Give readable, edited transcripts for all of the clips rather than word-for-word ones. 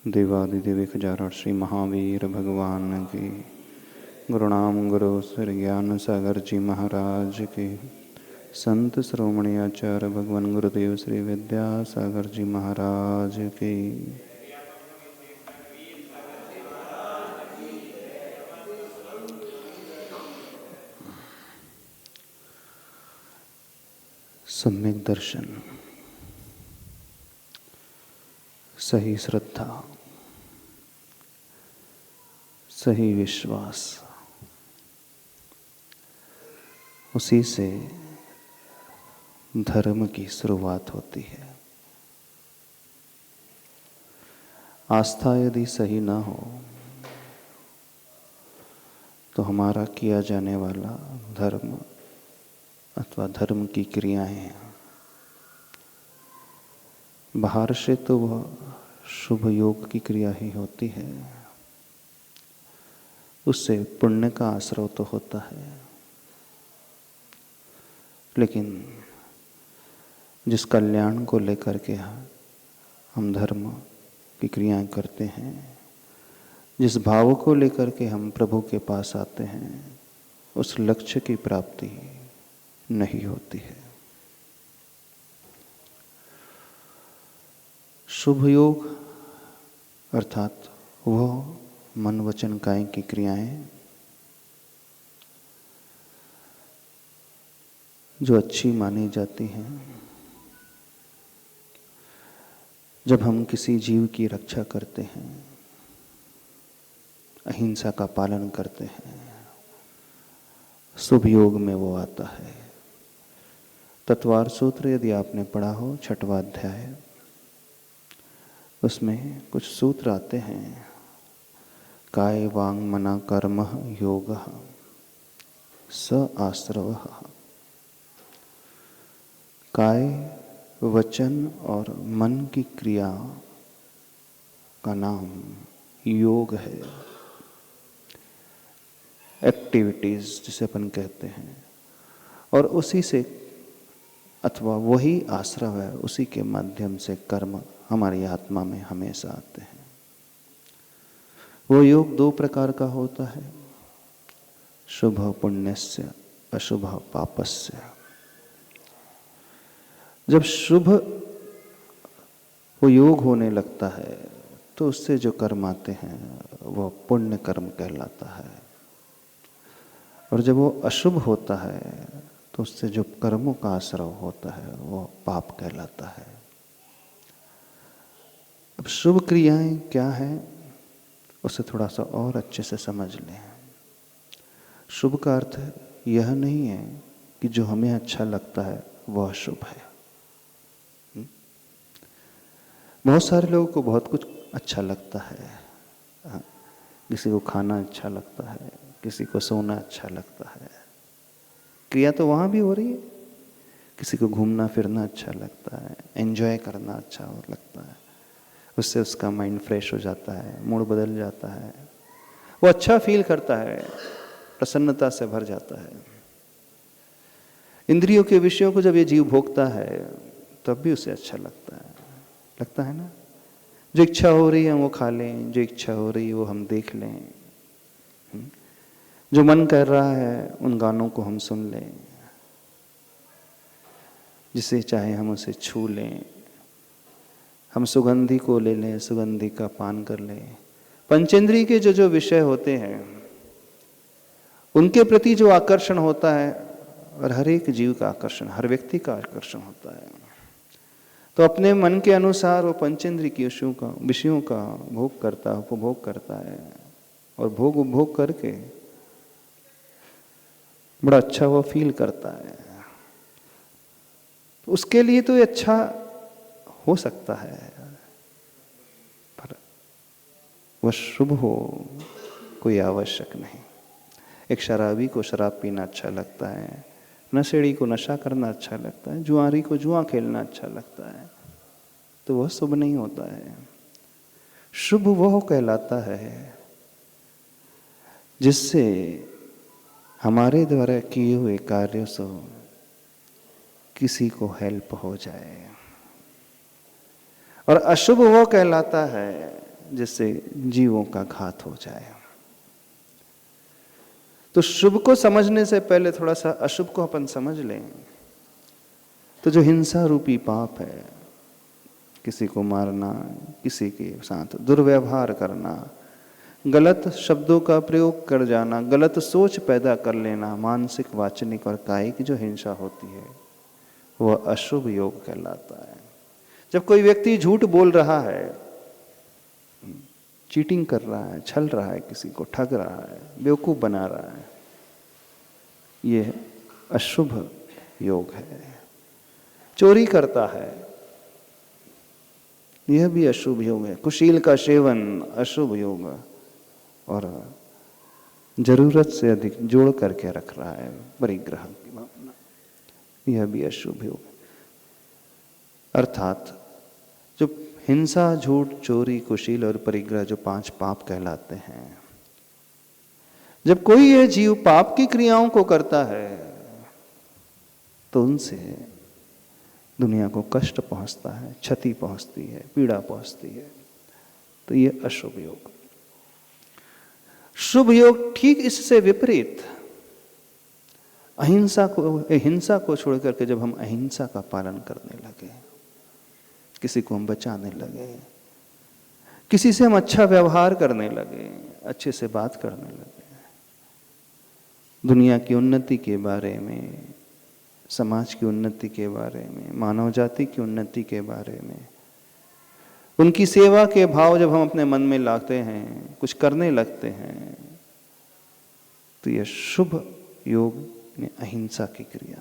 देवादिदेव खजारा श्री महावीर भगवान की, गुरुनाम गुरु श्री ज्ञान सागर जी महाराज के, संत श्रोमणी आचार्य भगवान गुरुदेव श्री विद्यासागर जी महाराज के। सम्यक दर्शन, सही श्रद्धा, सही विश्वास, उसी से धर्म की शुरुआत होती है। आस्था यदि सही ना हो तो हमारा किया जाने वाला धर्म अथवा धर्म की क्रियाएं बाहर से तो वह शुभ योग की क्रिया ही होती है, उससे पुण्य का आश्रय तो होता है, लेकिन जिस कल्याण को लेकर के हम धर्म की क्रियाएं करते हैं, जिस भाव को लेकर के हम प्रभु के पास आते हैं, उस लक्ष्य की प्राप्ति नहीं होती है। शुभ योग अर्थात वह मन वचन काय की क्रियाएं जो अच्छी मानी जाती हैं। जब हम किसी जीव की रक्षा करते हैं, अहिंसा का पालन करते हैं, शुभ योग में वो आता है। तत्वार सूत्र यदि आपने पढ़ा हो, 6वां अध्याय, उसमें कुछ सूत्र आते हैं। काय वांग मना कर्म योग स आश्रव। काय वचन और मन की क्रिया का नाम योग है, एक्टिविटीज जिसे अपन कहते हैं, और उसी से अथवा वही आश्रव है, उसी के माध्यम से कर्म हमारी आत्मा में हमेशा आते हैं। वो योग 2 प्रकार का होता है, शुभ पुण्यस्य अशुभ पापस्य। जब शुभ वो योग होने लगता है तो उससे जो कर्म आते हैं वह पुण्य कर्म कहलाता है, और जब वो अशुभ होता है तो उससे जो कर्मों का आश्रय होता है वो पाप कहलाता है। अब शुभ क्रियाएं क्या है उसे थोड़ा सा और अच्छे से समझ लें। शुभ का अर्थ यह नहीं है कि जो हमें अच्छा लगता है वह शुभ है। बहुत सारे लोगों को बहुत कुछ अच्छा लगता है, किसी को खाना अच्छा लगता है, किसी को सोना अच्छा लगता है, क्रिया तो वहाँ भी हो रही है। किसी को घूमना फिरना अच्छा लगता है, एंजॉय करना अच्छा लगता है, उससे उसका माइंड फ्रेश हो जाता है, मूड बदल जाता है, वो अच्छा फील करता है, प्रसन्नता से भर जाता है। इंद्रियों के विषयों को जब ये जीव भोगता है तब भी उसे अच्छा लगता है ना। जो इच्छा हो रही है वो खा लें, जो इच्छा हो रही है वो हम देख लें, जो मन कर रहा है उन गानों को हम सुन लें, जिसे चाहे हम उसे छू लें, हम सुगंधी को ले लें, सुगंधी का पान कर लें। पंचेंद्रिय के जो जो विषय होते हैं उनके प्रति जो आकर्षण होता है, और हर एक जीव का आकर्षण, हर व्यक्ति का आकर्षण होता है, तो अपने मन के अनुसार वो पंचेंद्रिय के विषयों का भोग करता है, उपभोग करता है, और भोग उपभोग करके बड़ा अच्छा वो फील करता है। तो उसके लिए तो ये अच्छा हो सकता है, पर वह शुभ हो कोई आवश्यक नहीं। एक शराबी को शराब पीना अच्छा लगता है, नशेड़ी को नशा करना अच्छा लगता है, जुआरी को जुआ खेलना अच्छा लगता है, तो वह शुभ नहीं होता है। शुभ वह कहलाता है जिससे हमारे द्वारा किए हुए कार्यों से किसी को हेल्प हो जाए, और अशुभ वो कहलाता है जिससे जीवों का घात हो जाए। तो शुभ को समझने से पहले थोड़ा सा अशुभ को अपन समझ लें। तो जो हिंसा रूपी पाप है, किसी को मारना, किसी के साथ दुर्व्यवहार करना, गलत शब्दों का प्रयोग कर जाना, गलत सोच पैदा कर लेना, मानसिक, वाचनिक और कायिक जो हिंसा होती है वह अशुभ योग कहलाता है। जब कोई व्यक्ति झूठ बोल रहा है, चीटिंग कर रहा है, छल रहा है, किसी को ठग रहा है, बेवकूफ बना रहा है, यह अशुभ योग है। चोरी करता है, यह भी अशुभ योग है। कुशील का सेवन अशुभ योग, और जरूरत से अधिक जोड़ करके रख रहा है परिग्रह की भावना, यह भी अशुभ योग है। अर्थात जो हिंसा, झूठ, चोरी, कुशील और परिग्रह जो 5 पाप कहलाते हैं, जब कोई यह जीव पाप की क्रियाओं को करता है तो उनसे दुनिया को कष्ट पहुंचता है, क्षति पहुंचती है, पीड़ा पहुंचती है। तो यह अशुभ योग। शुभ योग ठीक इससे विपरीत, हिंसा को छोड़ करके जब हम अहिंसा का पालन करने लगे, किसी को हम बचाने लगे, किसी से हम अच्छा व्यवहार करने लगे, अच्छे से बात करने लगे, दुनिया की उन्नति के बारे में, समाज की उन्नति के बारे में, मानव जाति की उन्नति के बारे में, उनकी सेवा के भाव जब हम अपने मन में लाते हैं, कुछ करने लगते हैं, तो यह शुभ योग में अहिंसा की क्रिया।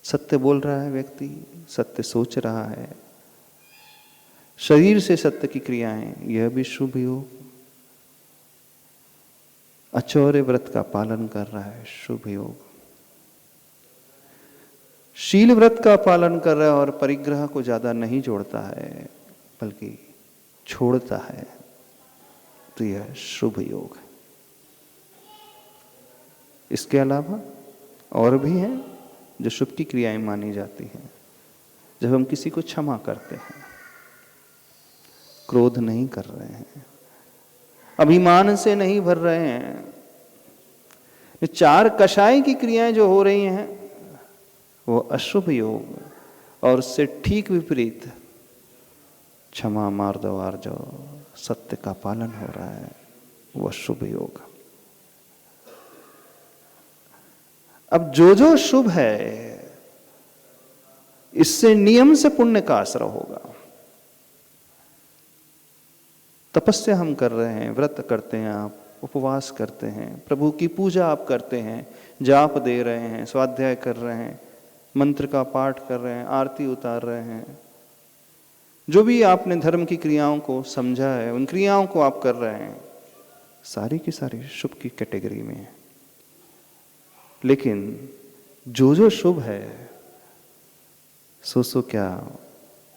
सत्य बोल रहा है व्यक्ति, सत्य सोच रहा है, शरीर से सत्य की क्रियाएं, यह भी शुभ योग। अचौर्य व्रत का पालन कर रहा है, शुभ योग। शील व्रत का पालन कर रहा है और परिग्रह को ज्यादा नहीं जोड़ता है बल्कि छोड़ता है, तो यह शुभ योग है। इसके अलावा और भी हैं जो शुभ की क्रियाएं मानी जाती हैं। जब हम किसी को क्षमा करते हैं, क्रोध नहीं कर रहे हैं, अभिमान से नहीं भर रहे हैं, ये 4 कषाय की क्रियाएं जो हो रही हैं वो अशुभ योग, और उससे ठीक विपरीत क्षमा, मार्दव, जो सत्य का पालन हो रहा है वो शुभ योग। अब जो शुभ है, इससे नियम से पुण्य का आश्रय होगा। तपस्या हम कर रहे हैं, व्रत करते हैं, आप उपवास करते हैं, प्रभु की पूजा आप करते हैं, जाप दे रहे हैं, स्वाध्याय कर रहे हैं, मंत्र का पाठ कर रहे हैं, आरती उतार रहे हैं, जो भी आपने धर्म की क्रियाओं को समझा है, उन क्रियाओं को आप कर रहे हैं, सारी की सारी शुभ की कैटेगरी में है। लेकिन जो शुभ है, सो क्या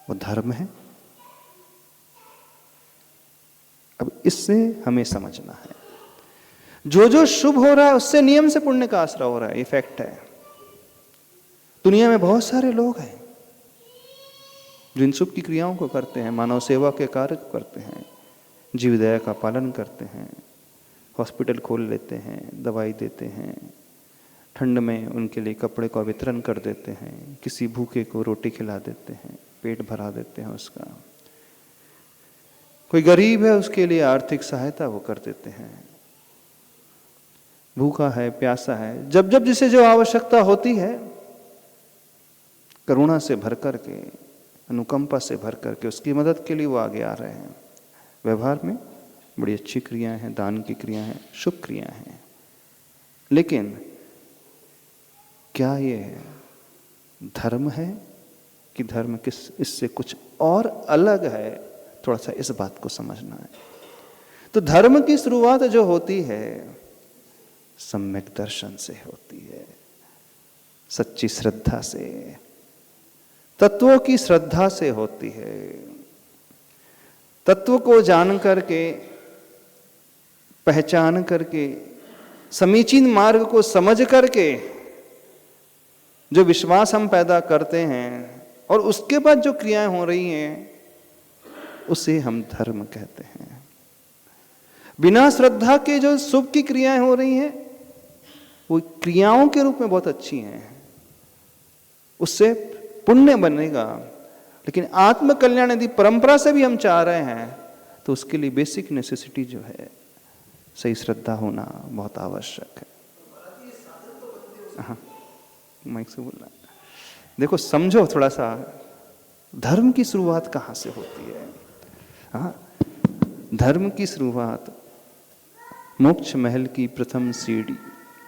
वो धर्म है? अब इससे हमें समझना है, जो शुभ हो रहा है उससे नियम से पुण्य का आश्रय हो रहा है, इफेक्ट है। दुनिया में बहुत सारे लोग हैं जो इन शुभ की क्रियाओं को करते हैं, मानव सेवा के कार्य करते हैं, जीव दया का पालन करते हैं, हॉस्पिटल खोल लेते हैं, दवाई देते हैं, ठंड में उनके लिए कपड़े का वितरण कर देते हैं, किसी भूखे को रोटी खिला देते हैं, पेट भरा देते हैं उसका, कोई गरीब है उसके लिए आर्थिक सहायता वो कर देते हैं, भूखा है, प्यासा है, जब जब जिसे जो आवश्यकता होती है, करुणा से भर करके, अनुकंपा से भर करके उसकी मदद के लिए वो आगे आ रहे हैं। व्यवहार में बड़ी अच्छी क्रियाएं हैं, दान की क्रियाएं हैं, शुभ क्रियाएं हैं। लेकिन क्या ये धर्म है कि धर्म इससे कुछ और अलग है? थोड़ा सा इस बात को समझना है। तो धर्म की शुरुआत जो होती है सम्यक दर्शन से होती है, सच्ची श्रद्धा से, तत्वों की श्रद्धा से होती है। तत्व को जान करके, पहचान करके, समीचीन मार्ग को समझ करके जो विश्वास हम पैदा करते हैं और उसके बाद जो क्रियाएं हो रही हैं उसे हम धर्म कहते हैं। बिना श्रद्धा के जो शुभ की क्रियाएं हो रही हैं वो क्रियाओं के रूप में बहुत अच्छी हैं, उससे पुण्य बनेगा। लेकिन आत्म कल्याण यदि परंपरा से भी हम चाह रहे हैं तो उसके लिए बेसिक नेसेसिटी जो है सही श्रद्धा होना बहुत आवश्यक है। हाँ, माइक से बोलना। देखो समझो थोड़ा सा, धर्म की शुरुआत कहाँ से होती है? हाँ, धर्म की शुरुआत मोक्ष महल की प्रथम सीढ़ी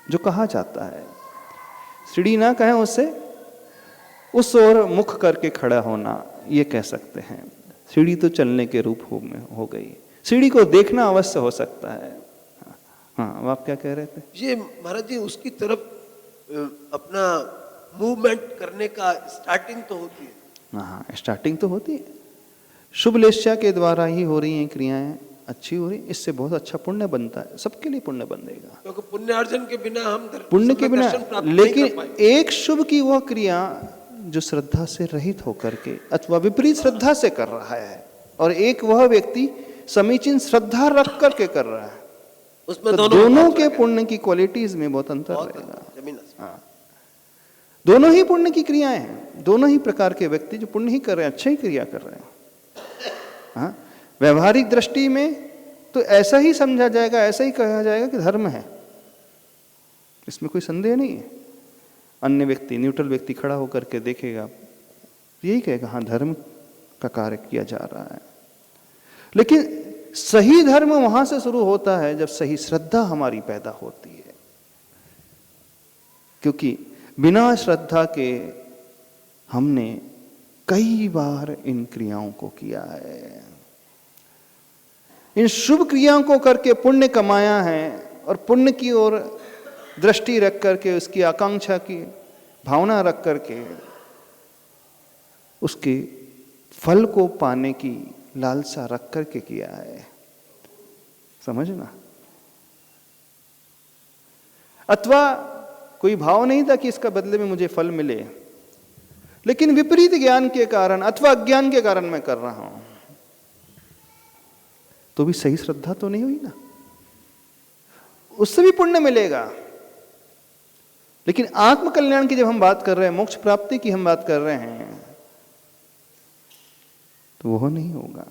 जो कहा जाता है, सीढ़ी ना कहें उससे, उस ओर मुख करके खड़ा होना ये कह सकते हैं। सीढ़ी तो चलने के रूप हो गई, सीढ़ी को देखना अवश्य हो सकता है। हाँ, आप क्या कह रहे थे? ये महाराज जी उसकी तरफ अपना मूवमेंट करने का स्टार्टिंग तो होती है। हाँ, स्टार्टिंग तो होती है। शुभ लेस्या के द्वारा ही हो रही हैं क्रियाएं, अच्छी हो रही, इससे बहुत अच्छा पुण्य बनता है, सबके लिए पुण्य बनेगा। क्योंकि पुण्य अर्जन के बिना हम पुण्य के बिना, लेकिन एक शुभ की वह क्रिया जो श्रद्धा से रहित होकर के अथवा विपरीत श्रद्धा से कर रहा है, और एक वह व्यक्ति समीचीन श्रद्धा रख करके कर रहा है, उसमें तो दोनों के पुण्य की क्वालिटीज में बहुत अंतर रहेगा। हाँ, दोनों ही पुण्य की क्रियाएं हैं, दोनों ही प्रकार के व्यक्ति जो पुण्य ही कर रहे हैं, अच्छा ही क्रिया कर रहे हैं। हाँ, व्यवहारिक दृष्टि में तो ऐसा ही समझा जाएगा, ऐसा ही कहा जाएगा कि धर्म है, इसमें कोई संदेह नहीं है। अन्य व्यक्ति, न्यूट्रल व्यक्ति खड़ा होकर के देखेगा, यही कहेगा हाँ धर्म का कार्य किया जा रहा है। लेकिन सही धर्म वहां से शुरू होता है जब सही श्रद्धा हमारी पैदा होती है, क्योंकि बिना श्रद्धा के हमने कई बार इन क्रियाओं को किया है, इन शुभ क्रियाओं को करके पुण्य कमाया है, और पुण्य की ओर दृष्टि रख करके, उसकी आकांक्षा की भावना रख करके उसके फल को पाने की लालसा रख करके किया है। समझना? अथवा कोई भाव नहीं था कि इसका बदले में मुझे फल मिले, लेकिन विपरीत ज्ञान के कारण अथवा अज्ञान के कारण मैं कर रहा हूं, तो भी सही श्रद्धा तो नहीं हुई ना, उससे भी पुण्य मिलेगा। लेकिन आत्म कल्याण की जब हम बात कर रहे हैं, मोक्ष प्राप्ति की हम बात कर रहे हैं, तो वह नहीं होगा।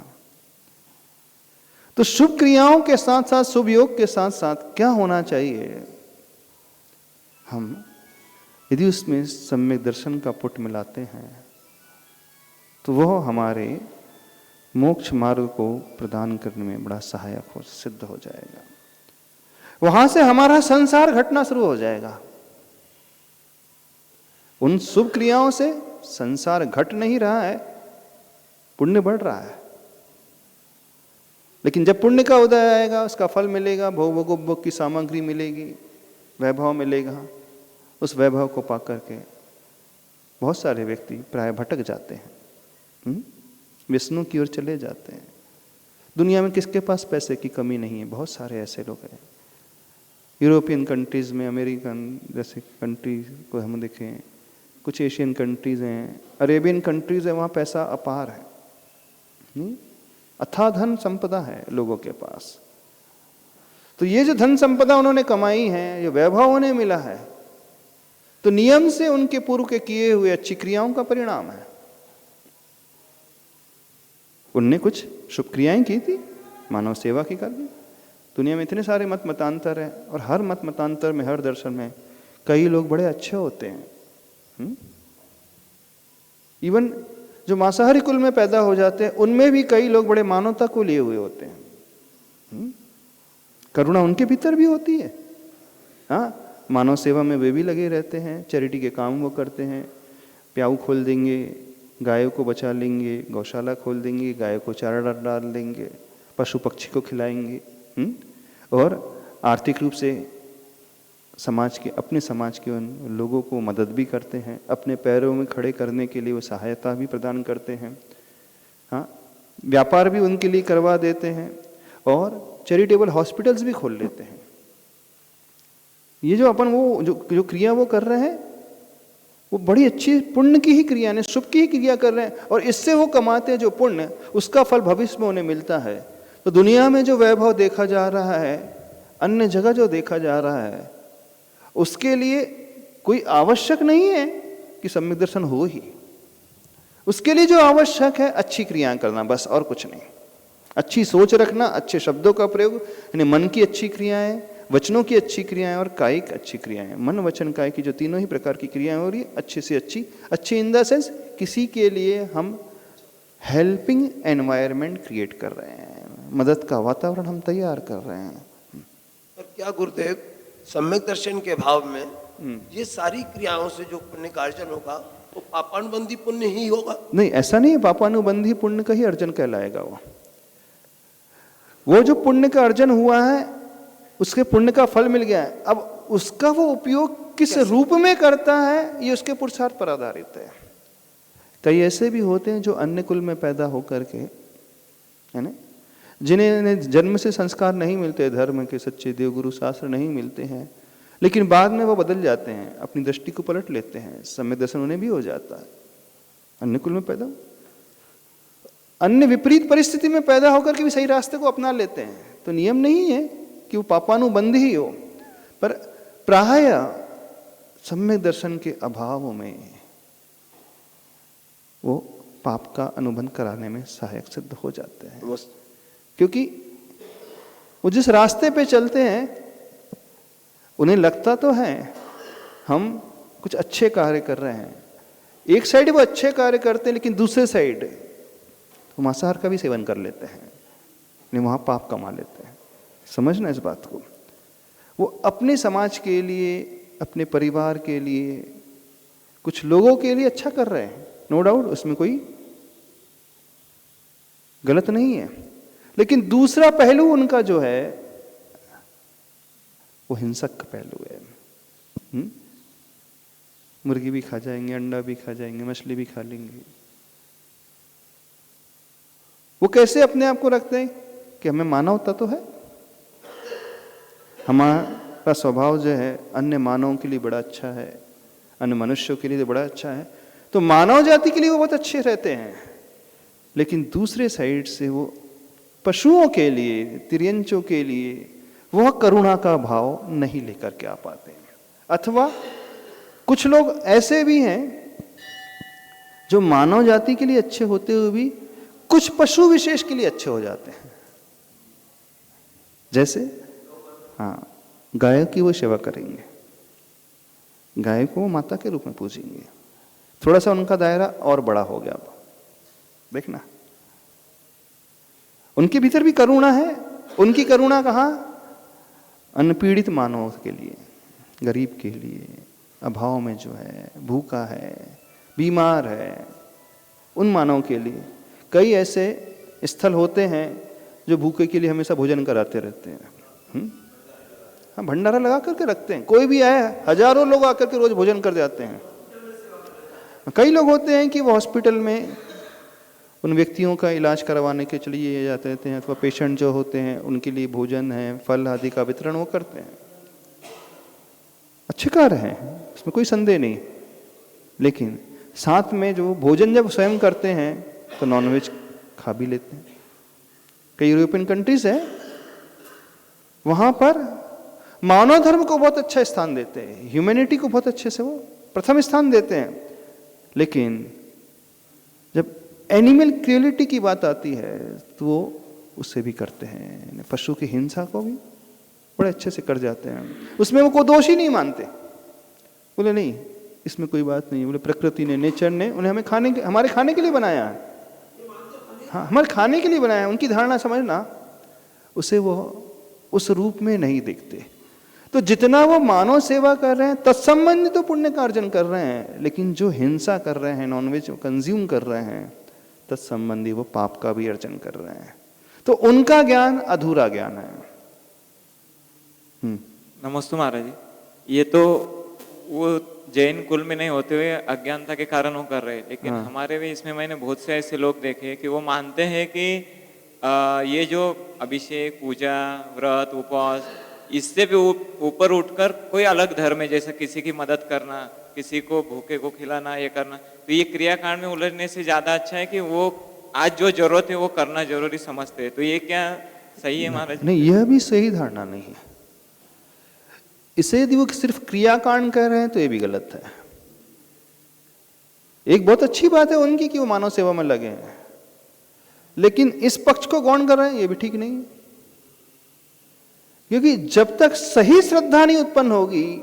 तो शुभ क्रियाओं के साथ साथ, शुभ योग के साथ साथ क्या होना चाहिए? हम यदि उसमें सम्यक दर्शन का पुट मिलाते हैं तो वह हमारे मोक्ष मार्ग को प्रदान करने में बड़ा सहायक हो सिद्ध हो जाएगा। वहां से हमारा संसार घटना शुरू हो जाएगा। उन शुभ क्रियाओं से संसार घट नहीं रहा है, पुण्य बढ़ रहा है। लेकिन जब पुण्य का उदय आएगा, उसका फल मिलेगा, भोग की सामग्री मिलेगी, वैभव मिलेगा, उस वैभव को पा करके बहुत सारे व्यक्ति प्राय भटक जाते हैं, विष्णु की ओर चले जाते हैं। दुनिया में किसके पास पैसे की कमी नहीं है, बहुत सारे ऐसे लोग हैं। यूरोपियन कंट्रीज में, अमेरिकन जैसे कंट्री को हम देखें, कुछ एशियन कंट्रीज हैं, अरेबियन कंट्रीज हैं, वहाँ पैसा अपार है, अथाह धन संपदा है लोगों के पास। तो ये जो धन संपदा उन्होंने कमाई है, ये वैभव उन्हें मिला है, तो नियम से उनके पूर्व के किए हुए अच्छी क्रियाओं का परिणाम है। उनने कुछ शुभ क्रियाएं की थी, मानव सेवा की कर दी। दुनिया में इतने सारे मत मतांतर हैं, और हर मत मतांतर में, हर दर्शन में कई लोग बड़े अच्छे होते हैं। इवन जो मांसाहारी कुल में पैदा हो जाते हैं, उनमें भी कई लोग बड़े मानवता को लिए हुए होते हैं। करुणा उनके भीतर भी होती है। हाँ, मानव सेवा में वे भी लगे रहते हैं, चैरिटी के काम वो करते हैं। प्याऊ खोल देंगे, गायों को बचा लेंगे, गौशाला खोल देंगे, गायों को चारा डाल देंगे, पशु पक्षी को खिलाएंगे, और आर्थिक रूप से समाज के, अपने समाज के उन लोगों को मदद भी करते हैं, अपने पैरों में खड़े करने के लिए वो सहायता भी प्रदान करते हैं। हाँ, व्यापार भी उनके लिए करवा देते हैं, और चैरिटेबल हॉस्पिटल्स भी खोल लेते हैं। ये जो अपन वो जो क्रिया वो कर रहे हैं, वो बड़ी अच्छी पुण्य की ही क्रिया है, शुभ की ही क्रिया कर रहे हैं, और इससे वो कमाते हैं जो पुण्य, उसका फल भविष्य में उन्हें मिलता है। तो दुनिया में जो वैभव देखा जा रहा है, अन्य जगह जो देखा जा रहा है, उसके लिए कोई आवश्यक नहीं है कि सम्यक दर्शन हो ही। उसके लिए जो आवश्यक है अच्छी क्रियाएं करना, बस, और कुछ नहीं। अच्छी सोच रखना, अच्छे शब्दों का प्रयोग, यानी मन की अच्छी क्रियाएं, वचनों की अच्छी क्रियाएं और कायिक अच्छी क्रियाएं। मन वचन काय की जो तीनों ही प्रकार की क्रियाएं हो रही है, अच्छी से अच्छी इन द सेंस किसी के लिए हम हेल्पिंग एनवायरनमेंट क्रिएट कर रहे हैं, मदद का वातावरण हम तैयार कर रहे हैं। और क्या गुरुदेव सम्यक दर्शन के भाव में ये सारी क्रियाओं से जो पुण्य का अर्जन होगा वो पापानुबंधी पुण्य ही होगा? नहीं, ऐसा नहीं है, पापानुबंधी पुण्य का ही अर्जन कहलाएगा। वो जो पुण्य का अर्जन हुआ है, उसके पुण्य का फल मिल गया है, अब उसका वो उपयोग किस रूप में करता है ये उसके पुरुषार्थ पर आधारित है। कई ऐसे भी होते हैं जो अन्य कुल में पैदा होकर के, है ना, जिन्हें जन्म से संस्कार नहीं मिलते, धर्म के सच्चे देव गुरु शास्त्र नहीं मिलते हैं, लेकिन बाद में वो बदल जाते हैं, अपनी दृष्टि को पलट लेते हैं, सम्यक दर्शन उन्हें भी हो जाता है। अन्य कुल में पैदा, अन्य विपरीत परिस्थिति में पैदा होकर के भी सही रास्ते को अपना लेते हैं। तो नियम नहीं है कि वो पापानुबंधी ही हो, पर प्राय सम्यक दर्शन के अभाव में वो पाप का अनुबंध कराने में सहायक सिद्ध हो जाते हैं। क्योंकि वो जिस रास्ते पे चलते हैं उन्हें लगता तो है हम कुछ अच्छे कार्य कर रहे हैं, एक साइड वो अच्छे कार्य करते हैं, लेकिन दूसरे साइड वो मांसाहार का भी सेवन कर लेते हैं, नहीं वहां पाप कमा लेते हैं। समझना इस बात को। वो अपने समाज के लिए, अपने परिवार के लिए, कुछ लोगों के लिए अच्छा कर रहे हैं, नो डाउट, उसमें कोई गलत नहीं है, लेकिन दूसरा पहलू उनका जो है वो हिंसक का पहलू है। मुर्गी भी खा जाएंगे, अंडा भी खा जाएंगे, मछली भी खा लेंगे। वो कैसे अपने आप को रखते हैं कि हमें मानवता तो है, हमारा स्वभाव जो है अन्य मानवों के लिए बड़ा अच्छा है, अन्य मनुष्यों के लिए बड़ा अच्छा है, तो मानव जाति के लिए वो बहुत अच्छे रहते हैं, लेकिन दूसरे साइड से वो पशुओं के लिए, तिर्यंचों के लिए वह करुणा का भाव नहीं लेकर के आ पाते हैं। अथवा कुछ लोग ऐसे भी हैं जो मानव जाति के लिए अच्छे होते हुए भी कुछ पशु विशेष के लिए अच्छे हो जाते हैं। जैसे हाँ, गाय की वो सेवा करेंगे, गाय को माता के रूप में पूजेंगे, थोड़ा सा उनका दायरा और बड़ा हो गया। अब देखना, उनके भीतर भी करुणा है। उनकी करुणा कहाँ? अनपीड़ित मानव के लिए, गरीब के लिए, अभाव में जो है, भूखा है, बीमार है, उन मानव के लिए। कई ऐसे स्थल होते हैं जो भूखे के लिए हमेशा भोजन कराते रहते हैं। हाँ, भंडारा लगा करके रखते हैं, कोई भी आए, हजारों लोग आकर के रोज भोजन कर जाते हैं। कई लोग होते हैं कि वो हॉस्पिटल में उन व्यक्तियों का इलाज करवाने के चलिए जाते रहते हैं, अथवा पेशेंट जो होते हैं उनके लिए भोजन है, फल आदि का वितरण वो करते हैं। अच्छे कार्य हैं, इसमें कोई संदेह नहीं, लेकिन साथ में जो भोजन जब स्वयं करते हैं तो नॉनवेज खा भी लेते हैं। कई यूरोपियन कंट्रीज है, वहां पर मानव धर्म को बहुत अच्छा स्थान देते हैं, ह्यूमैनिटी को बहुत अच्छे से वो प्रथम स्थान देते हैं, लेकिन जब एनिमल क्रूएलिटी की बात आती है तो वो उससे भी करते हैं, पशु की हिंसा को भी बड़े अच्छे से कर जाते हैं। उसमें वो कोई दोष ही नहीं मानते, बोले नहीं इसमें कोई बात नहीं, बोले प्रकृति ने, नेचर ने उन्हें हमारे खाने के लिए बनाया है। हाँ, हमारे खाने के लिए बनाया है। उनकी धारणा समझना, उसे वो उस रूप में नहीं देखते। तो जितना वो मानव सेवा कर रहे हैं तत्संबंधी तो पुण्य का अर्जन कर रहे हैं, लेकिन जो हिंसा कर रहे हैं, नॉनवेज कंज्यूम कर रहे हैं, तत्संबंधी वो पाप का भी अर्जन कर रहे हैं। तो उनका ज्ञान अधूरा ज्ञान है। नमस्ते महाराज जी, ये तो वो जैन कुल में नहीं होते हुए अज्ञानता के कारण वो कर रहे हैं, लेकिन हमारे भी इसमें मैंने बहुत से ऐसे लोग देखे कि वो मानते हैं कि ये जो अभिषेक, पूजा, व्रत, उपवास, इससे भी ऊपर उठकर कोई अलग धर्म है, जैसे किसी की मदद करना, किसी को भूखे को खिलाना, ये करना, तो ये क्रियाकांड में उलझने से ज्यादा अच्छा है कि वो आज जो जरूरत है वो करना जरूरी समझते हैं। तो ये क्या सही है महाराज। नहीं, यह भी सही धारणा नहीं है। इसे यदि वो सिर्फ क्रियाकांड कह रहे हैं तो ये भी गलत है। एक बहुत अच्छी बात है उनकी कि वो मानव सेवा में लगे हैं, लेकिन इस पक्ष को गौण कर रहे हैं, ये भी ठीक नहीं है। क्योंकि जब तक सही श्रद्धा नहीं उत्पन्न होगी,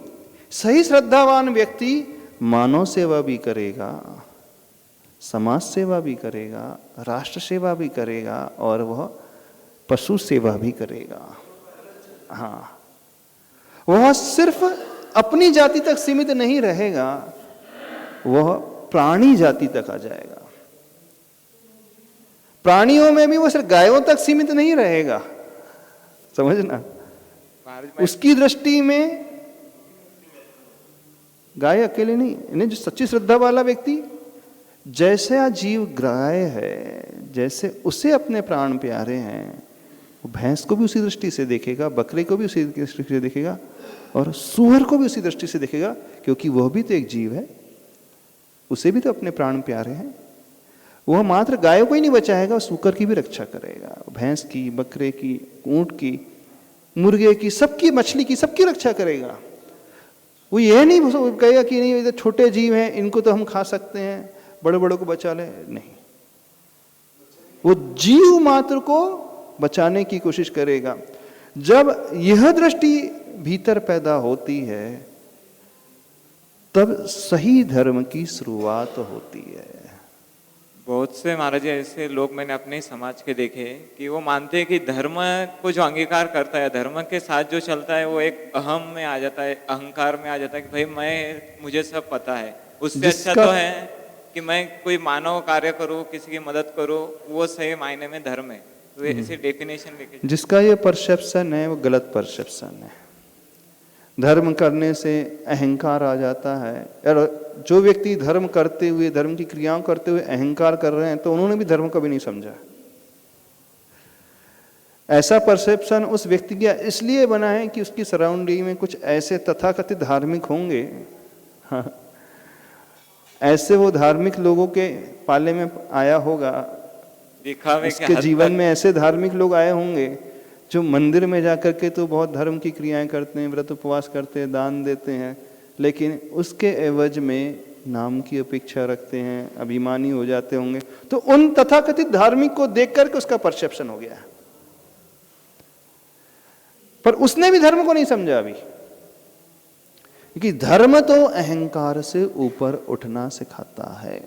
सही श्रद्धावान व्यक्ति मानव सेवा भी करेगा, समाज सेवा भी करेगा, राष्ट्र सेवा भी करेगा और वह पशु सेवा भी करेगा। हाँ, वह सिर्फ अपनी जाति तक सीमित नहीं रहेगा, वह प्राणी जाति तक आ जाएगा। प्राणियों में भी वो सिर्फ गायों तक सीमित नहीं रहेगा, समझना। उसकी दृष्टि में गाय अकेले नहीं, इन्हें जो सच्ची श्रद्धा वाला व्यक्ति जैसे जीव गाय है, जैसे उसे अपने प्राण प्यारे हैं, वो भैंस को भी उसी दृष्टि से देखेगा, बकरे को भी उसी दृष्टि से देखेगा और सूअर को भी उसी दृष्टि से देखेगा, क्योंकि वह भी तो एक जीव है, उसे भी तो अपने प्राण प्यारे हैं। वह मात्र गायों को ही नहीं बचाएगा, सूकर की भी रक्षा करेगा, भैंस की, बकरे की, ऊंट की, मुर्गे की, सबकी, मछली की, सबकी रक्षा करेगा। वो यह नहीं कहेगा कि नहीं ये छोटे जीव हैं, इनको तो हम खा सकते हैं, बड़े बड़ों को बचा ले, नहीं। वो जीव मात्र को बचाने की कोशिश करेगा। जब यह दृष्टि भीतर पैदा होती है तब सही धर्म की शुरुआत होती है। बहुत से महाराज ऐसे लोग मैंने अपने समाज के देखे कि वो मानते हैं कि धर्म को जो अंगीकार करता है, धर्म के साथ जो चलता है, वो एक अहम में आ जाता है, अहंकार में आ जाता है कि भाई मुझे सब पता है। उससे अच्छा तो है कि मैं कोई मानव कार्य करूं, किसी की मदद करूं, वो सही मायने में धर्म है। तो ऐसी डेफिनेशन लेके जिसका ये परसेप्शन है वो गलत परसेप्शन है। धर्म करने से अहंकार आ जाता है, और जो व्यक्ति धर्म करते हुए, धर्म की क्रियाओं करते हुए अहंकार कर रहे हैं, तो उन्होंने भी धर्म कभी नहीं समझा। ऐसा परसेप्शन उस व्यक्ति का इसलिए बना है कि उसकी सराउंडिंग में कुछ ऐसे तथाकथित धार्मिक होंगे, हाँ, ऐसे वो धार्मिक लोगों के पाले में आया होगा, उसके जीवन में ऐसे धार्मिक लोग आए होंगे जो मंदिर में जाकर के तो बहुत धर्म की क्रियाएं करते हैं, व्रत उपवास करते हैं, दान देते हैं, लेकिन उसके एवज में नाम की अपेक्षा रखते हैं, अभिमानी हो जाते होंगे। तो उन तथाकथित धार्मिक को देख करके उसका परसेप्शन हो गया, पर उसने भी धर्म को नहीं समझा अभी, क्योंकि धर्म तो अहंकार से ऊपर उठना सिखाता है।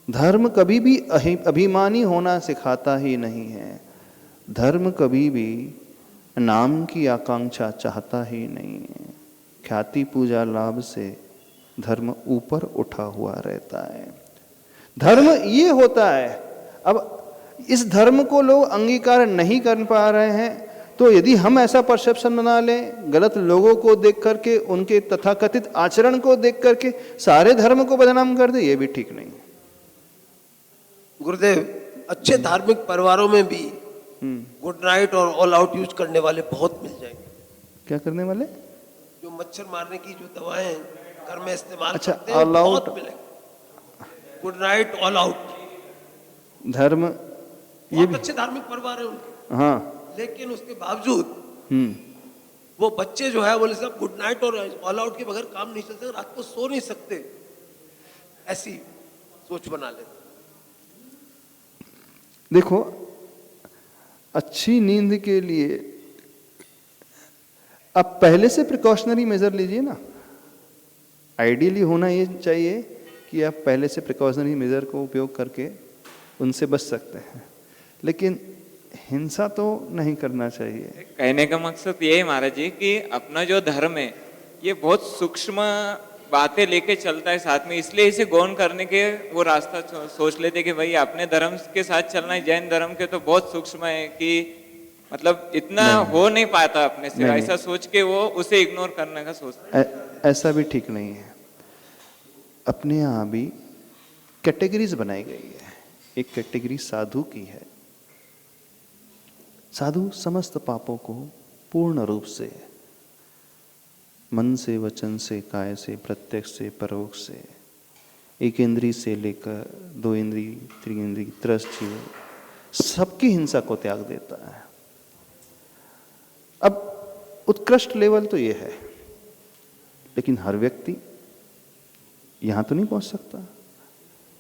धर्म कभी भी अभिमानी होना सिखाता ही नहीं है। धर्म कभी भी नाम की आकांक्षा चाहता ही नहीं है। ख्याति पूजा लाभ से धर्म ऊपर उठा हुआ रहता है। धर्म ये होता है। अब इस धर्म को लोग अंगीकार नहीं कर पा रहे हैं, तो यदि हम ऐसा परसेप्शन बना लें, गलत लोगों को देख करके, उनके तथाकथित आचरण को देख करके सारे धर्म को बदनाम कर दे, ये भी ठीक नहीं। गुरुदेव, अच्छे धार्मिक परिवारों में भी गुड नाइट और ऑल आउट यूज करने वाले बहुत मिल जाएंगे। क्या करने वाले? जो मच्छर मारने की जो दवाएं घर में इस्तेमाल अच्छा, करते हैं, ऑल आउट, बहुत मिलेंगे। गुड नाइट, ऑल आउट धर्म, ये भी अच्छे धार्मिक परिवार है उनके, हाँ, लेकिन उसके बावजूद वो बच्चे जो है बोले सब गुड नाइट और ऑल आउट के बगैर काम नहीं चलते, रात को सो नहीं सकते, ऐसी सोच बना लेते। देखो, अच्छी नींद के लिए आप पहले से प्रिकॉशनरी मेजर लीजिए ना। आइडियली होना ये चाहिए कि आप पहले से प्रिकॉशनरी मेजर को उपयोग करके उनसे बच सकते हैं, लेकिन हिंसा तो नहीं करना चाहिए। कहने का मकसद ये है महाराज जी कि अपना जो धर्म है ये बहुत सूक्ष्म बातें लेके चलता है साथ में, इसलिए इसे गौन करने के वो रास्ता सोच लेते कि भाई अपने धर्म के साथ चलना है। जैन धर्म के तो बहुत सूक्ष्म है कि मतलब इतना हो नहीं पाता अपने से, ऐसा सोच के वो उसे इग्नोर करने का सोचता है। ऐसा भी ठीक नहीं है। अपने यहाँ भी कैटेगरीज बनाई गई है। एक कैटेगरी साधु की है। साधु समस्त पापों को पूर्ण रूप से मन से, वचन से, काया से, प्रत्यक्ष से, परोक्ष से, एक इंद्री से लेकर 2 इंद्री, 3 इंद्री, 3 जीव, सबकी हिंसा को त्याग देता है। अब उत्कृष्ट लेवल तो ये है, लेकिन हर व्यक्ति यहां तो नहीं पहुंच सकता।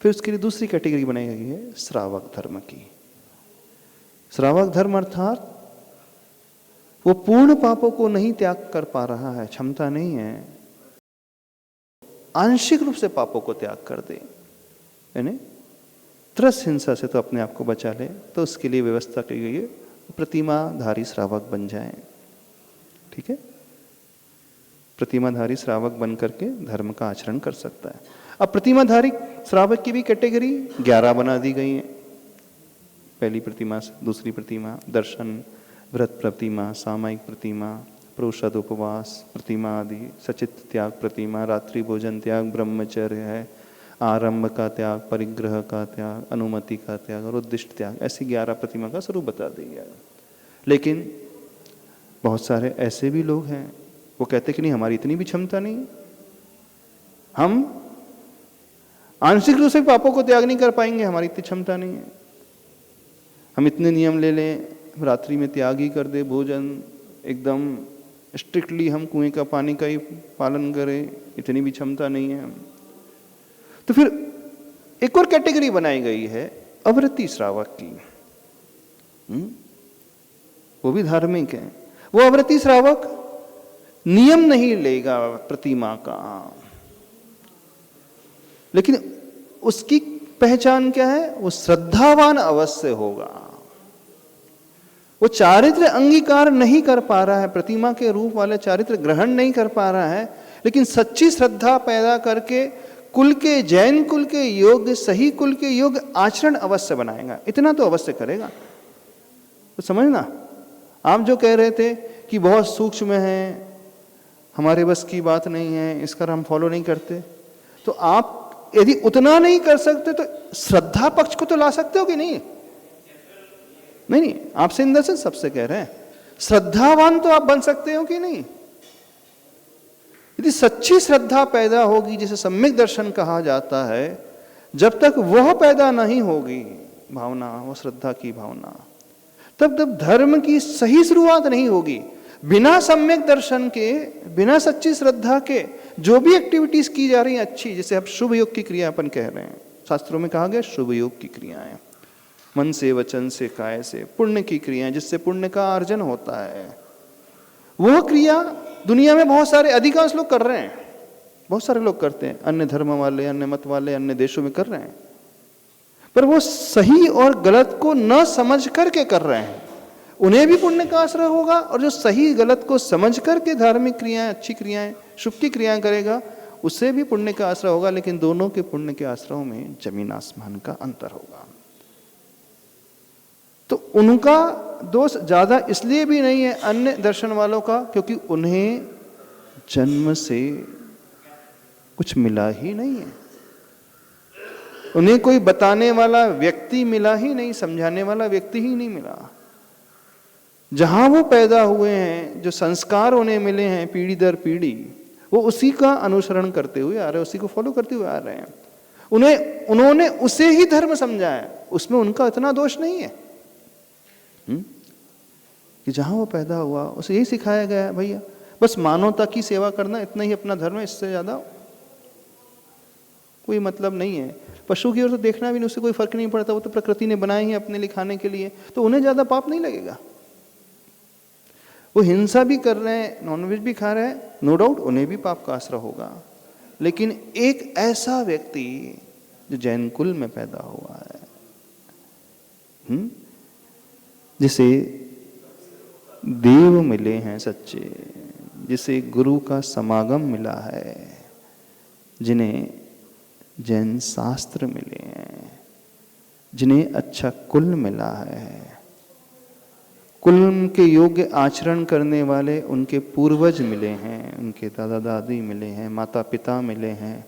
फिर उसके लिए दूसरी कैटेगरी बनाई गई है श्रावक धर्म की। श्रावक धर्म अर्थात वो पूर्ण पापों को नहीं त्याग कर पा रहा है, क्षमता नहीं है, आंशिक रूप से पापों को त्याग कर दे, यानी त्रस हिंसा से तो अपने आप को बचा ले, तो उसके लिए व्यवस्था की गई है प्रतिमाधारी श्रावक बन जाए। ठीक है, प्रतिमाधारी श्रावक बन करके धर्म का आचरण कर सकता है। अब प्रतिमाधारी श्रावक की भी कैटेगरी 11 बना दी गई है। पहली प्रतिमा, दूसरी प्रतिमा, दर्शन, व्रत प्रतिमा, सामायिक प्रतिमा, प्रोषद उपवास प्रतिमा आदि, सचित त्याग प्रतिमा, रात्रि भोजन त्याग, ब्रह्मचर्य है, आरंभ का त्याग, परिग्रह का त्याग, अनुमति का त्याग और उद्दिष्ट त्याग, ऐसी 11 प्रतिमा का स्वरूप बता दिया। लेकिन बहुत सारे ऐसे भी लोग हैं, वो कहते कि नहीं हमारी इतनी भी क्षमता नहीं, हम आंशिक रूप से पापों को त्याग नहीं कर पाएंगे, हमारी इतनी क्षमता नहीं है, हम इतने नियम ले लें, रात्रि में त्याग ही कर दे, भोजन एकदम स्ट्रिक्टली हम कुएं का पानी का ही पालन करें, इतनी भी क्षमता नहीं है हम। तो फिर एक और कैटेगरी बनाई गई है अव्रती श्रावक की। वो भी धार्मिक है। वो अव्रती श्रावक नियम नहीं लेगा प्रतिमा का, लेकिन उसकी पहचान क्या है? वो श्रद्धावान अवश्य होगा। वो चारित्र अंगीकार नहीं कर पा रहा है, प्रतिमा के रूप वाले चारित्र ग्रहण नहीं कर पा रहा है, लेकिन सच्ची श्रद्धा पैदा करके कुल के, जैन कुल के योग्य, सही कुल के योग्य आचरण अवश्य बनाएगा। इतना तो अवश्य करेगा। तो समझना, आप जो कह रहे थे कि बहुत सूक्ष्म है, हमारे बस की बात नहीं है, इसका हम फॉलो नहीं करते, तो आप यदि उतना नहीं कर सकते तो श्रद्धा पक्ष को तो ला सकते हो कि नहीं? नहीं, आपसे इन दर्शन सबसे कह रहे हैं, श्रद्धावान तो आप बन सकते हो कि नहीं? यदि सच्ची श्रद्धा पैदा होगी, जिसे सम्यक दर्शन कहा जाता है, जब तक वह पैदा नहीं होगी भावना, वो श्रद्धा की भावना, तब तक धर्म की सही शुरुआत नहीं होगी। बिना सम्यक दर्शन के, बिना सच्ची श्रद्धा के जो भी एक्टिविटीज की जा रही हैं अच्छी, जैसे अब शुभ योग की क्रिया अपन कह रहे हैं, शास्त्रों में कहा गया शुभ योग की क्रियाएं, मन से, वचन से, काय से, पुण्य की क्रियाएं जिससे पुण्य का अर्जन होता है, वह क्रिया दुनिया में बहुत सारे, अधिकांश लोग कर रहे हैं, बहुत सारे लोग करते हैं, अन्य धर्म वाले, अन्य मत वाले, अन्य देशों में कर रहे हैं, पर वो सही और गलत को न समझ करके कर रहे हैं। उन्हें भी पुण्य का आश्रय होगा, और जो सही गलत को समझ करके धार्मिक क्रियाएं, अच्छी क्रियाएं, शुभ की क्रियाएं करेगा, उससे भी पुण्य का आश्रय होगा, लेकिन दोनों के पुण्य के आश्रयों में जमीन आसमान का अंतर होगा। तो उनका दोष ज्यादा इसलिए भी नहीं है अन्य दर्शन वालों का, क्योंकि उन्हें जन्म से कुछ मिला ही नहीं है, उन्हें कोई बताने वाला व्यक्ति मिला ही नहीं, समझाने वाला व्यक्ति ही नहीं मिला। जहां वो पैदा हुए हैं, जो संस्कार उन्हें मिले हैं पीढ़ी दर पीढ़ी, वो उसी का अनुसरण करते हुए आ रहे हैं, उसी को फॉलो करते हुए आ रहे हैं। उन्होंने उसे ही धर्म समझा है, उसमें उनका इतना दोष नहीं है। कि जहां वो पैदा हुआ उसे यही सिखाया गया है, भैया बस मानवता की सेवा करना, इतना ही अपना धर्म है, इससे ज्यादा कोई मतलब नहीं है। पशु की ओर तो देखना भी नहीं, उससे कोई फर्क नहीं पड़ता, वो तो प्रकृति ने बनाए ही अपने लिए खाने के लिए, तो उन्हें ज्यादा पाप नहीं लगेगा। वो हिंसा भी कर रहे हैं, नॉनवेज भी खा रहे हैं, नो डाउट उन्हें भी पाप का आश्रय होगा, लेकिन एक ऐसा व्यक्ति जो जैन कुल में पैदा हुआ है, जिसे देव मिले हैं सच्चे, जिसे गुरु का समागम मिला है, जिन्हें जैन शास्त्र मिले हैं, जिन्हें अच्छा कुल मिला है, कुल के योग्य आचरण करने वाले उनके पूर्वज मिले हैं, उनके दादा दादी मिले हैं, माता पिता मिले हैं,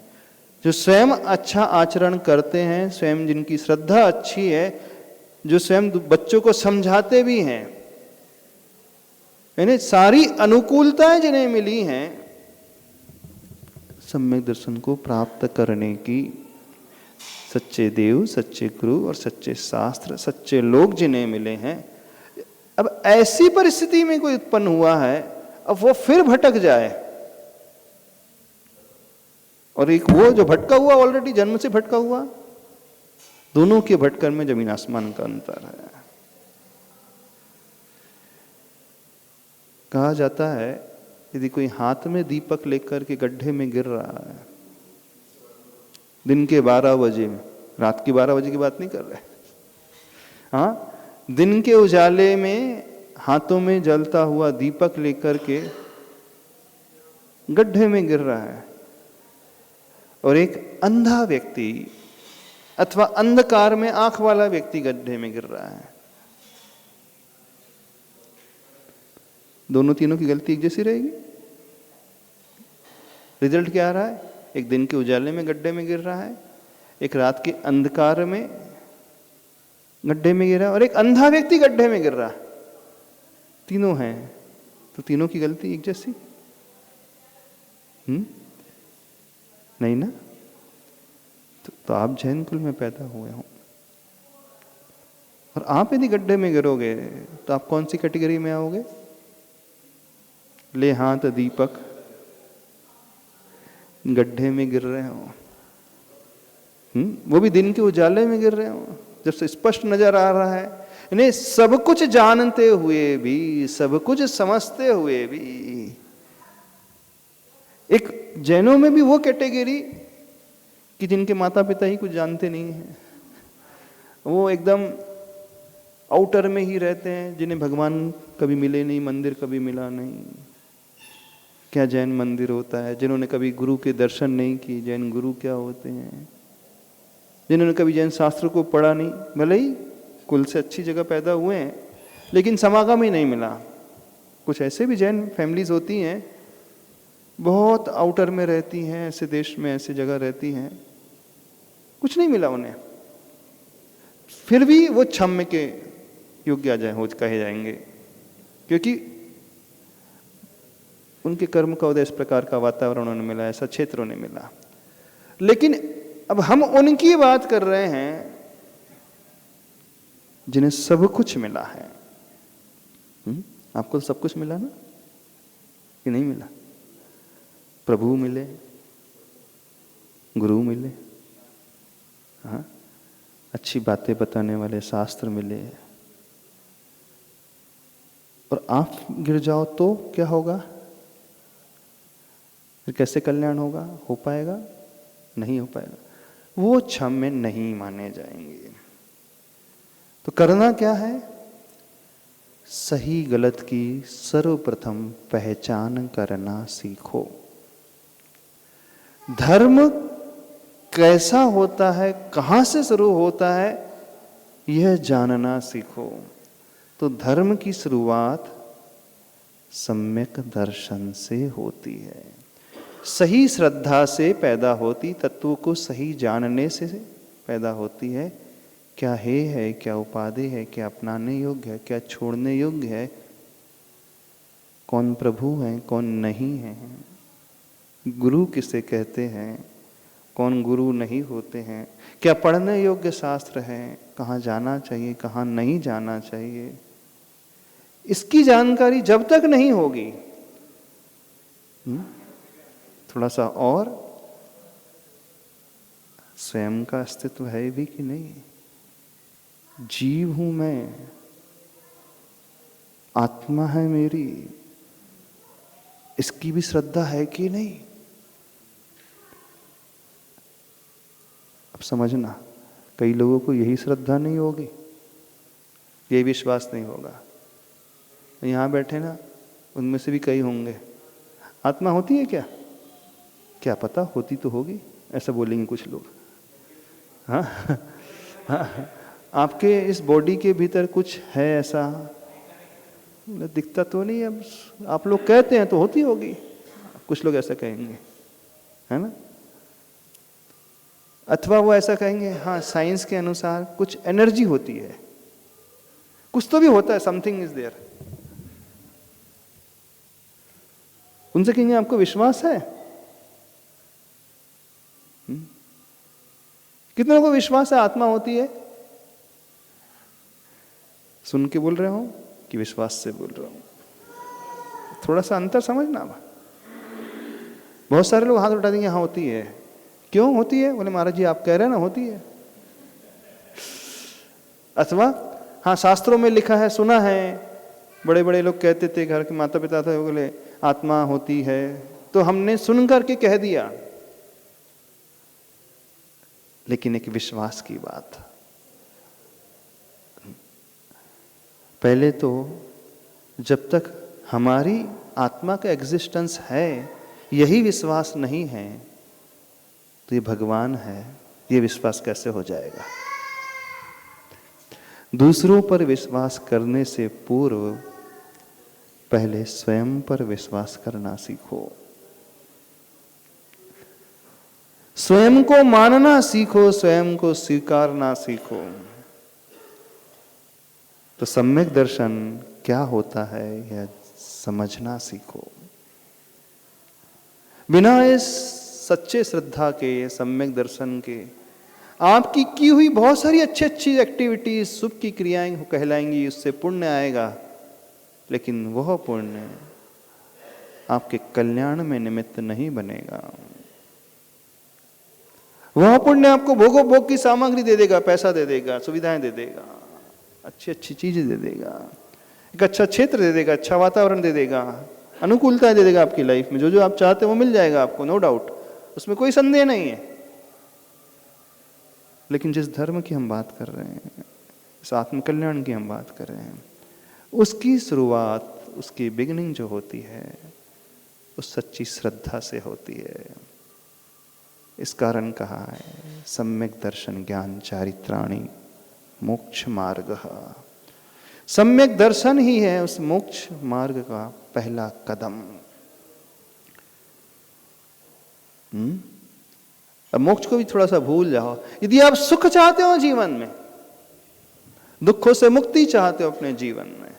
जो स्वयं अच्छा आचरण करते हैं, स्वयं जिनकी श्रद्धा अच्छी है, जो स्वयं बच्चों को समझाते भी हैं, यानी सारी अनुकूलताएं जिन्हें मिली हैं सम्यक दर्शन को प्राप्त करने की, सच्चे देव, सच्चे गुरु और सच्चे शास्त्र, सच्चे लोग जिन्हें मिले हैं। अब ऐसी परिस्थिति में कोई उत्पन्न हुआ है, अब वो फिर भटक जाए, और एक वो जो भटका हुआ ऑलरेडी जन्म से भटका हुआ, दोनों के भटकन में जमीन आसमान का अंतर है। कहा जाता है यदि कोई हाथ में दीपक लेकर के गड्ढे में गिर रहा है दिन के 12 बजे में, रात के 12 बजे की बात नहीं कर रहे, हाँ, दिन के उजाले में हाथों में जलता हुआ दीपक लेकर के गड्ढे में गिर रहा है, और एक अंधा व्यक्ति अथवा अंधकार में आंख वाला व्यक्ति गड्ढे में गिर रहा है, दोनों तीनों की गलती एक जैसी रहेगी। रिजल्ट क्या आ रहा है? एक दिन के उजाले में गड्ढे में गिर रहा है, एक रात के अंधकार में गड्ढे में गिर रहा है, और एक अंधा व्यक्ति गड्ढे में गिर रहा है। तीनों हैं, तो तीनों की गलती एक जैसी? नहीं ना? तो आप जैन कुल में पैदा हुए हो, और आप यदि गड्ढे में गिरोगे तो आप कौन सी कैटेगरी में आओगे? ले हाथ दीपक, गड्ढे में गिर रहे हो, वो भी दिन के उजाले में गिर रहे हो, जब से स्पष्ट नजर आ रहा है। इन्हें सब कुछ जानते हुए भी, सब कुछ समझते हुए भी, एक जैनों में भी वो कैटेगरी कि जिनके माता पिता ही कुछ जानते नहीं हैं, वो एकदम आउटर में ही रहते हैं, जिन्हें भगवान कभी मिले नहीं, मंदिर कभी मिला नहीं, क्या जैन मंदिर होता है, जिन्होंने कभी गुरु के दर्शन नहीं किए, जैन गुरु क्या होते हैं, जिन्होंने कभी जैन शास्त्र को पढ़ा नहीं, भले ही कुल से अच्छी जगह पैदा हुए हैं लेकिन समागम ही नहीं मिला। कुछ ऐसे भी जैन फैमिलीज होती हैं, बहुत आउटर में रहती हैं, ऐसे देश में ऐसे जगह रहती हैं, कुछ नहीं मिला उन्हें, फिर भी वो क्षम्य के योग्य आ जाए हो कहे जाएंगे, क्योंकि उनके कर्म का उदय इस प्रकार का वातावरण उन्हें मिला, ऐसा क्षेत्र उन्हें मिला। लेकिन अब हम उनकी बात कर रहे हैं जिन्हें सब कुछ मिला है। आपको सब कुछ मिला ना, कि नहीं मिला? प्रभु मिले, गुरु मिले, हाँ, अच्छी बातें बताने वाले शास्त्र मिले, और आप गिर जाओ तो क्या होगा? फिर कैसे कल्याण होगा? हो पाएगा? नहीं हो पाएगा, वो क्षम्य नहीं माने जाएंगे। तो करना क्या है? सही गलत की सर्वप्रथम पहचान करना सीखो। धर्म कैसा होता है, कहां से शुरू होता है, यह जानना सीखो। तो धर्म की शुरुआत सम्यक दर्शन से होती है, सही श्रद्धा से पैदा होती, तत्वों को सही जानने से पैदा होती है। क्या है, क्या उपाधि है, क्या अपनाने योग्य है, क्या छोड़ने योग्य है, कौन प्रभु है, कौन नहीं है, गुरु किसे कहते हैं, कौन गुरु नहीं होते हैं, क्या पढ़ने योग्य शास्त्र है, कहाँ जाना चाहिए, कहाँ नहीं जाना चाहिए, इसकी जानकारी जब तक नहीं होगी, थोड़ा सा और स्वयं का अस्तित्व है भी कि नहीं, जीव हूं मैं, आत्मा है मेरी, इसकी भी श्रद्धा है कि नहीं। अब समझना, कई लोगों को यही श्रद्धा नहीं होगी, यही विश्वास नहीं होगा। यहां बैठे ना, उनमें से भी कई होंगे, आत्मा होती है क्या? क्या पता, होती तो होगी, ऐसा बोलेंगे कुछ लोग। हाँ, हाँ, आपके इस बॉडी के भीतर कुछ है ऐसा, दिखता तो नहीं, अब आप लोग कहते हैं तो होती होगी, कुछ लोग ऐसा कहेंगे, है ना। अथवा वो ऐसा कहेंगे, हाँ साइंस के अनुसार कुछ एनर्जी होती है, कुछ तो भी होता है, समथिंग इज देयर। उनसे कहेंगे आपको विश्वास है? कितनों को विश्वास है आत्मा होती है? सुन के बोल रहे हो कि विश्वास से बोल रहे हो? थोड़ा सा अंतर समझना। बहुत सारे लोग हाथ उठा देंगे, हाँ होती है। क्यों होती है? बोले महाराज जी आप कह रहे हैं ना होती है। अथवा हाँ शास्त्रों में लिखा है, सुना है, बड़े बड़े लोग कहते थे, घर के माता पिता थे, बोले आत्मा होती है, तो हमने सुन करके कह दिया। लेकिन एक विश्वास की बात, पहले तो जब तक हमारी आत्मा का एग्जिस्टेंस है यही विश्वास नहीं है, तो ये भगवान है ये विश्वास कैसे हो जाएगा? दूसरों पर विश्वास करने से पूर्व पहले स्वयं पर विश्वास करना सीखो, स्वयं को मानना सीखो, स्वयं को स्वीकारना सीखो। तो सम्यक दर्शन क्या होता है यह समझना सीखो। बिना इस सच्चे श्रद्धा के, सम्यक दर्शन के, आपकी की हुई बहुत सारी अच्छी अच्छी एक्टिविटीज, शुभ की क्रियाएं कहलाएंगी, उससे पुण्य आएगा, लेकिन वह पुण्य आपके कल्याण में निमित्त नहीं बनेगा। वह पुण्य आपको भोगो भोग की सामग्री दे देगा, पैसा दे देगा, सुविधाएं दे देगा, अच्छी अच्छी चीजें दे देगा, एक अच्छा क्षेत्र दे देगा, अच्छा वातावरण दे देगा, अनुकूलता दे देगा आपकी लाइफ में। जो जो आप चाहते हो वो मिल जाएगा आपको, नो डाउट, उसमें कोई संदेह नहीं है। लेकिन जिस धर्म की हम बात कर रहे हैं, इस आत्मकल्याण की हम बात कर रहे हैं, उसकी शुरुआत, उसकी बिगिनिंग जो होती है उस सच्ची श्रद्धा से होती है। इस कारण कहा है सम्यक दर्शन ज्ञान चारित्राणि मोक्ष मार्ग। सम्यक दर्शन ही है उस मोक्ष मार्ग का पहला कदम। अब मोक्ष को भी थोड़ा सा भूल जाओ। यदि आप सुख चाहते हो जीवन में, दुखों से मुक्ति चाहते हो अपने जीवन में,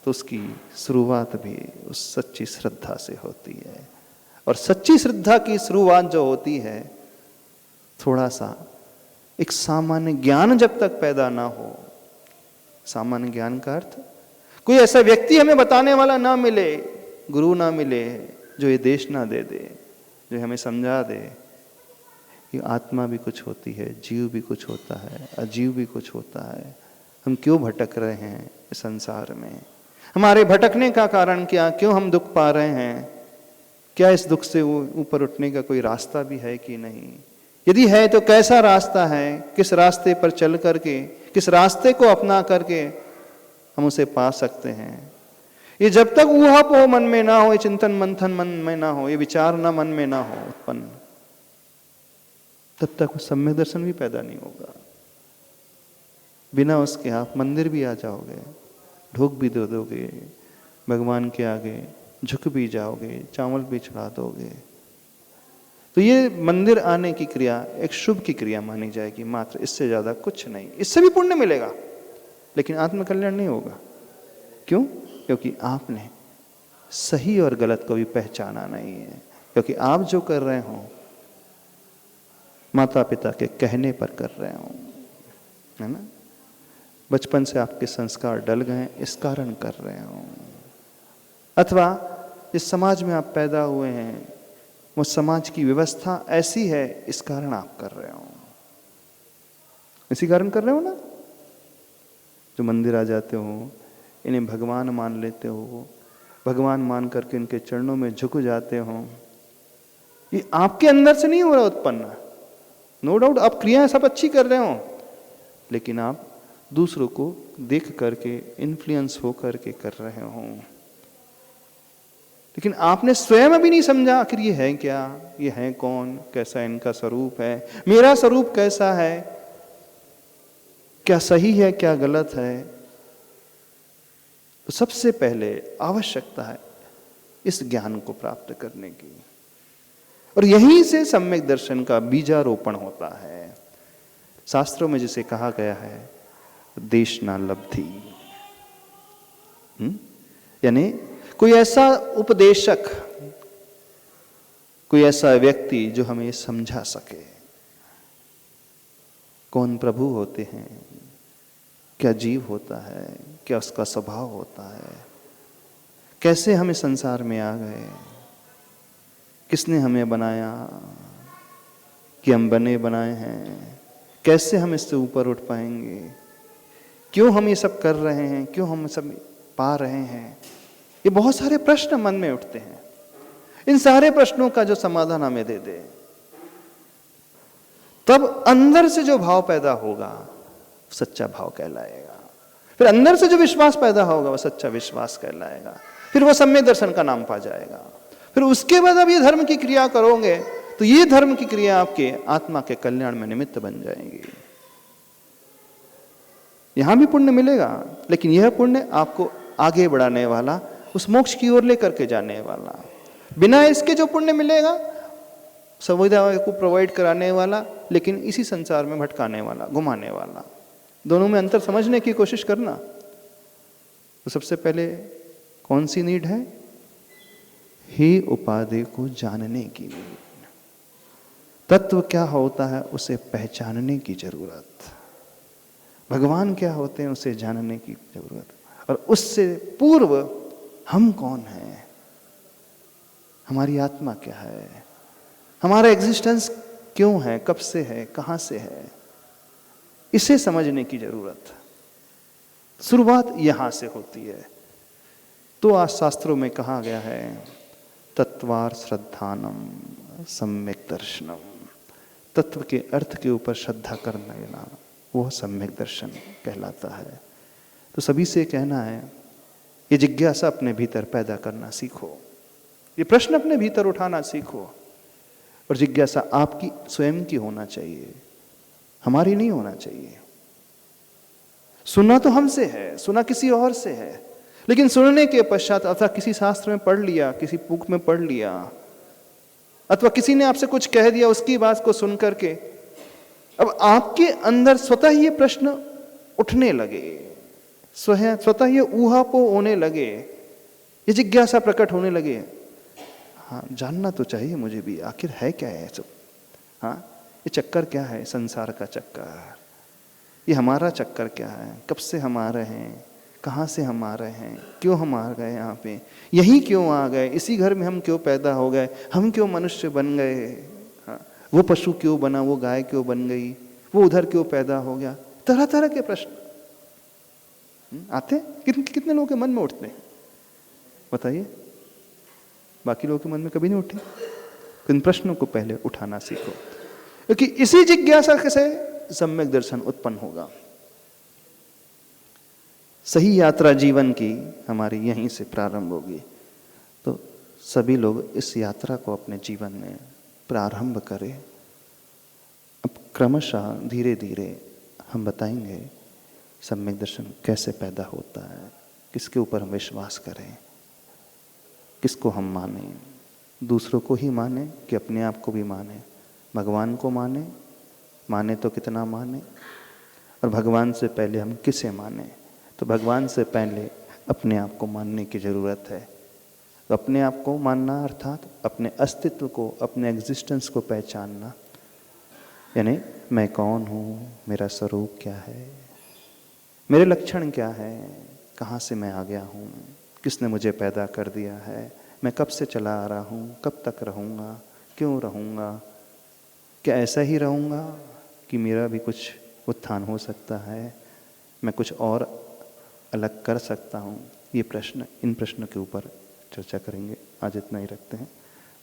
तो उसकी शुरुआत भी उस सच्ची श्रद्धा से होती है। और सच्ची श्रद्धा की शुरुआत जो होती है, थोड़ा सा एक सामान्य ज्ञान जब तक पैदा ना हो, सामान्य ज्ञान का अर्थ कोई ऐसा व्यक्ति हमें बताने वाला ना मिले, गुरु ना मिले, जो ये देश ना दे दे, जो हमें समझा दे कि आत्मा भी कुछ होती है, जीव भी कुछ होता है, अजीव भी कुछ होता है, हम क्यों भटक रहे हैं इस संसार में, हमारे भटकने का कारण क्या, क्यों हम दुख पा रहे हैं, क्या इस दुख से ऊपर उठने का कोई रास्ता भी है कि नहीं, यदि है तो कैसा रास्ता है, किस रास्ते पर चल करके, किस रास्ते को अपना करके हम उसे पा सकते हैं। ये जब तक ऊहापोह मन में ना हो, ये चिंतन मंथन मन में ना हो, ये विचार ना मन में ना हो उत्पन्न, तब तक सम्यक दर्शन भी पैदा नहीं होगा। बिना उसके आप मंदिर भी आ जाओगे, ढोक भी दे दोगे, भगवान के आगे झुक भी जाओगे, चावल भी चढ़ा दोगे, तो ये मंदिर आने की क्रिया एक शुभ की क्रिया मानी जाएगी मात्र, इससे ज्यादा कुछ नहीं। इससे भी पुण्य मिलेगा लेकिन आत्मकल्याण नहीं होगा। क्यों? क्योंकि आपने सही और गलत को भी पहचाना नहीं है। क्योंकि आप जो कर रहे हो माता पिता के कहने पर कर रहे हो, है ना, बचपन से आपके संस्कार डल गए इस कारण कर रहे हो, अथवा इस समाज में आप पैदा हुए हैं, वो समाज की व्यवस्था ऐसी है इस कारण आप कर रहे हो, इसी कारण कर रहे हो ना। जो मंदिर आ जाते हो, इन्हें भगवान मान लेते हो, भगवान मान करके इनके चरणों में झुक जाते हो, ये आपके अंदर से नहीं हो रहा उत्पन्न। नो डाउट आप क्रियाएं सब अच्छी कर रहे हो, लेकिन आप दूसरों को देख करके इन्फ्लुएंस हो करके कर रहे हो, लेकिन आपने स्वयं अभी नहीं समझा आखिर ये है क्या, ये है कौन, कैसा इनका स्वरूप है, मेरा स्वरूप कैसा है, क्या सही है क्या गलत है। तो सबसे पहले आवश्यकता है इस ज्ञान को प्राप्त करने की, और यहीं से सम्यक दर्शन का बीजारोपण होता है। शास्त्रों में जिसे कहा गया है देशना लब्धि, यानी कोई ऐसा उपदेशक, कोई ऐसा व्यक्ति जो हमें समझा सके, कौन प्रभु होते हैं, क्या जीव होता है, क्या उसका स्वभाव होता है, कैसे हम इस संसार में आ गए, किसने हमें बनाया कि हम बने बनाए हैं, कैसे हम इससे ऊपर उठ पाएंगे, क्यों हम ये सब कर रहे हैं, क्यों हम सब पा रहे हैं। ये बहुत सारे प्रश्न मन में उठते हैं। इन सारे प्रश्नों का जो समाधान हमें दे दे, तब अंदर से जो भाव पैदा होगा सच्चा भाव कहलाएगा। फिर अंदर से जो विश्वास पैदा होगा वो सच्चा विश्वास कहलाएगा। फिर वो सम्यक दर्शन का नाम पा जाएगा। फिर उसके बाद आप ये धर्म की क्रिया करोगे तो ये धर्म की क्रिया आपके आत्मा के कल्याण में निमित्त बन जाएंगी। यहां भी पुण्य मिलेगा, लेकिन यह पुण्य आपको आगे बढ़ाने वाला, उस मोक्ष की ओर लेकर के जाने वाला। बिना इसके जो पुण्य मिलेगा सुविधा को प्रोवाइड कराने वाला, लेकिन इसी संसार में भटकाने वाला, घुमाने वाला। दोनों में अंतर समझने की कोशिश करना। तो सबसे पहले कौन सी नीड है? ही उपाधि को जानने की नीड। तत्व क्या होता है उसे पहचानने की जरूरत। भगवान क्या होते हैं उसे जानने की जरूरत। और उससे पूर्व हम कौन हैं, हमारी आत्मा क्या है, हमारा एग्जिस्टेंस क्यों है, कब से है, कहां से है, इसे समझने की जरूरत। शुरुआत यहां से होती है। तो आज शास्त्रों में कहा गया है तत्वार श्रद्धानम सम्यक दर्शनम। तत्व के अर्थ के ऊपर श्रद्धा करना लेना वो सम्यक दर्शन कहलाता है। तो सभी से कहना है ये जिज्ञासा अपने भीतर पैदा करना सीखो, ये प्रश्न अपने भीतर उठाना सीखो। और जिज्ञासा आपकी स्वयं की होना चाहिए, हमारी नहीं होना चाहिए। सुना तो हमसे है, सुना किसी और से है, लेकिन सुनने के पश्चात अथवा किसी शास्त्र में पढ़ लिया, किसी बुक में पढ़ लिया, अथवा किसी ने आपसे कुछ कह दिया, उसकी बात को सुन करके अब आपके अंदर स्वतः ये प्रश्न उठने लगे, स्वतः ये ऊहापोह होने लगे, ये जिज्ञासा प्रकट होने लगे। हाँ, जानना तो चाहिए मुझे भी, आखिर है क्या है सब। हाँ, ये चक्कर क्या है, संसार का चक्कर, ये हमारा चक्कर क्या है, कब से हम आ रहे हैं, कहाँ से हम आ रहे हैं, क्यों हम आ गए यहाँ पे, यहीं क्यों आ गए, इसी घर में हम क्यों पैदा हो गए, हम क्यों मनुष्य बन गए। हाँ, वो पशु क्यों बना, वो गाय क्यों बन गई, वो उधर क्यों पैदा हो गया। तरह तरह के प्रश्न आते कितने लोगों के मन में उठते हैं बताइए। बाकी लोगों के मन में कभी नहीं उठे। इन प्रश्नों को पहले उठाना सीखो, क्योंकि इसी जिज्ञासा से सम्यक दर्शन उत्पन्न होगा। सही यात्रा जीवन की हमारी यहीं से प्रारंभ होगी। तो सभी लोग इस यात्रा को अपने जीवन में प्रारंभ करें। अब क्रमशः धीरे धीरे हम बताएंगे सम्यक दर्शन कैसे पैदा होता है, किसके ऊपर हम विश्वास करें, किसको हम माने, दूसरों को ही माने कि अपने आप को भी माने, भगवान को माने तो कितना माने, और भगवान से पहले हम किसे माने। तो भगवान से पहले अपने आप को मानने की ज़रूरत है। तो अपने आप को मानना अर्थात अपने अस्तित्व को, अपने एग्जिस्टेंस को पहचानना, यानी मैं कौन हूँ, मेरा स्वरूप क्या है, मेरे लक्षण क्या है, कहाँ से मैं आ गया हूँ, किसने मुझे पैदा कर दिया है, मैं कब से चला आ रहा हूँ, कब तक रहूँगा, क्यों रहूँगा, क्या ऐसा ही रहूँगा कि मेरा भी कुछ उत्थान हो सकता है, मैं कुछ और अलग कर सकता हूँ। ये प्रश्न, इन प्रश्नों के ऊपर चर्चा करेंगे। आज इतना ही रखते हैं।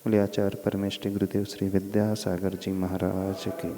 बोले आचार्य परमेष्टि गुरुदेव श्री विद्यासागर जी महाराज की।